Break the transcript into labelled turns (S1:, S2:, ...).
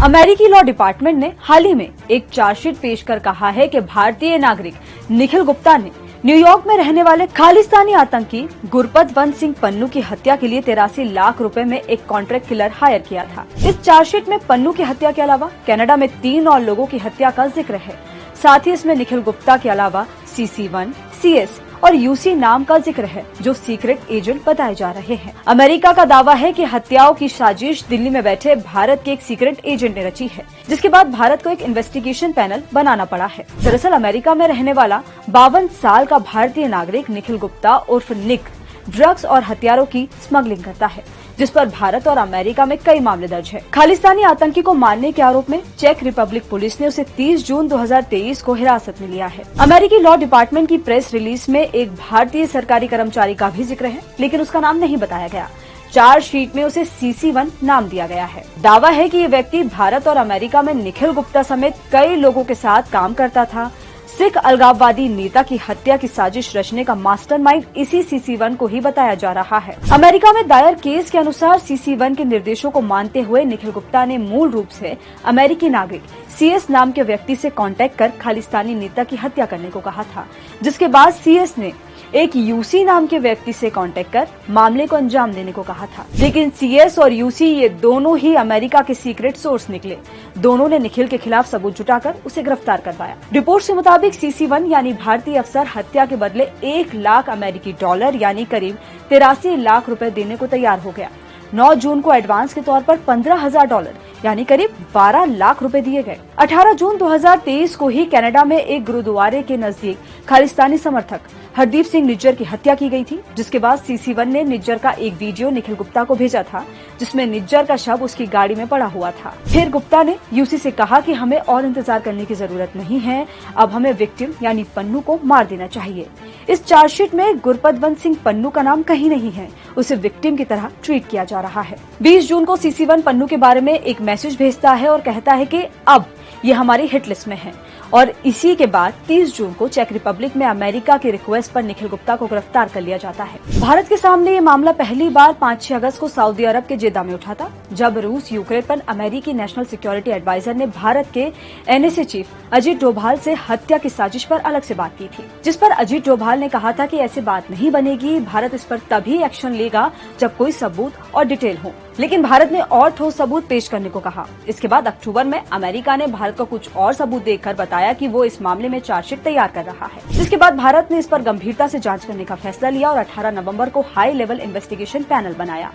S1: अमेरिकी law department ने हाल ही में एक चार्जशीट पेश कर कहा है कि भारतीय नागरिक निखिल गुप्ता ने न्यूयॉर्क में रहने वाले खालिस्तानी आतंकी गुरपतवंत सिंह पन्नू की हत्या के लिए 83 लाख रुपए में एक कॉन्ट्रैक्ट किलर हायर किया था। इस चार्जशीट में पन्नू की हत्या के अलावा कनाडा में 3 और लोगों की हत्या का जिक्र है। साथ ही इसमें निखिल गुप्ता के अलावा CC1, CS और UC नाम का जिक्र है, जो सीक्रेट एजेंट बताए जा रहे हैं। अमेरिका का दावा है कि हत्याओं की साजिश दिल्ली में बैठे भारत के एक सीक्रेट एजेंट ने रची है, जिसके बाद भारत को एक इन्वेस्टिगेशन पैनल बनाना पड़ा है। दरअसल अमेरिका में रहने वाला 52 साल का भारतीय नागरिक निखिल गुप्ता उर्फ निक ड्रग्स और हथियारों की स्मगलिंग करता है, जिस पर भारत और अमेरिका में कई मामले दर्ज है। खालिस्तानी आतंकी को मारने के आरोप में चेक रिपब्लिक पुलिस ने उसे 30 जून 2023 को हिरासत में लिया है। अमेरिकी लॉ डिपार्टमेंट की प्रेस रिलीज में एक भारतीय सरकारी कर्मचारी का भी जिक्र है, लेकिन उसका नाम नहीं बताया गया। चार्जशीट में उसे CC1 नाम दिया गया है। दावा है कि ये व्यक्ति भारत और अमेरिका में निखिल गुप्ता समेत कई लोगों के साथ काम करता था। सिख अलगाववादी नेता की हत्या की साजिश रचने का मास्टरमाइंड इसी CC1 को ही बताया जा रहा है। अमेरिका में दायर केस के अनुसार CC1 के निर्देशों को मानते हुए निखिल गुप्ता ने मूल रूप से अमेरिकी नागरिक CS नाम के व्यक्ति से कांटेक्ट कर खालिस्तानी नेता की हत्या करने को कहा था, जिसके बाद CS ने एक UC नाम के व्यक्ति से कांटेक्ट कर मामले को अंजाम देने को कहा था। लेकिन CS और UC ये दोनों ही अमेरिका के सीक्रेट सोर्स निकले। दोनों ने निखिल के खिलाफ सबूत जुटाकर उसे गिरफ्तार करवाया। रिपोर्ट के मुताबिक CC1 यानी भारतीय अफसर हत्या के बदले 1 लाख अमेरिकी डॉलर यानी करीब 83 लाख रुपए देने को तैयार हो गया। 9 जून को एडवांस के तौर पर $15,000 यानी करीब 12 लाख रुपए दिए गए। 18 जून 2023 को ही कनाडा में एक गुरुद्वारे के नजदीक खालिस्तानी समर्थक हरदीप सिंह निज्जर की हत्या की गई थी, जिसके बाद CC1 ने निज्जर का एक वीडियो निखिल गुप्ता को भेजा था, जिसमें निज्जर का शव उसकी गाड़ी में पड़ा हुआ था। फिर गुप्ता ने UC से कहा कि हमें और इंतजार करने की जरूरत नहीं है, अब हमें विक्टिम यानी पन्नू को मार देना चाहिए। इस चार्जशीट में गुरपतवंत सिंह पन्नू का नाम कहीं नहीं है, उसे विक्टिम की तरह ट्रीट किया जा रहा है। 20 जून को CC1 पन्नू के बारे में एक मैसेज भेजता है और कहता है कि अब ये हमारी हिट लिस्ट में है, और इसी के बाद 30 जून को चेक रिपब्लिक में अमेरिका की रिक्वेस्ट पर निखिल गुप्ता को गिरफ्तार कर लिया जाता है। भारत के सामने ये मामला पहली बार 5-6 अगस्त को सऊदी अरब के जेद्दा में उठा था, जब रूस यूक्रेन पर अमेरिकी नेशनल सिक्योरिटी एडवाइजर ने भारत के NSA चीफ अजीत डोभाल से हत्या की साजिश पर अलग से बात की थी, जिस पर अजीत डोभाल ने कहा था कि ऐसी बात नहीं बनेगी, भारत इस पर तभी एक्शन लेगा जब कोई सबूत और डिटेल हो। लेकिन भारत ने और ठोस सबूत पेश करने को कहा। इसके बाद अक्टूबर में अमेरिका ने भारत को कुछ और सबूत देकर बताया कि वो इस मामले में चार्जशीट तैयार कर रहा है, जिसके बाद भारत ने इस पर गंभीरता से जांच करने का फैसला लिया और 18 नवंबर को हाई लेवल इन्वेस्टिगेशन पैनल बनाया।